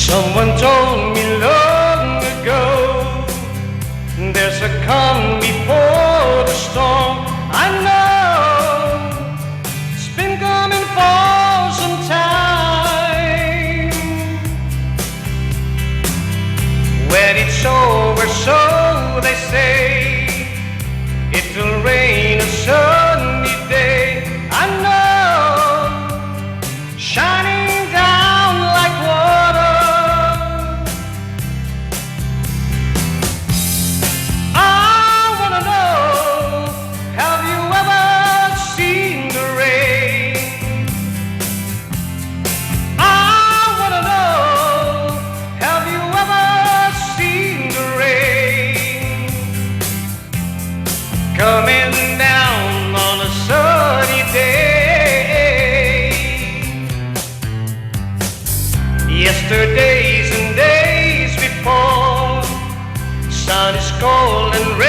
Someone told me long ago, there's a calm before the storm. I know it's been coming for some time. When it's over, so they say, it will rain a sunny day. I know, shining down like water. I wanna know, have you ever seen the rain? I wanna know, have you ever seen the rain? Coming down on a sunny day. Yesterdays and days before, sun is cold and red.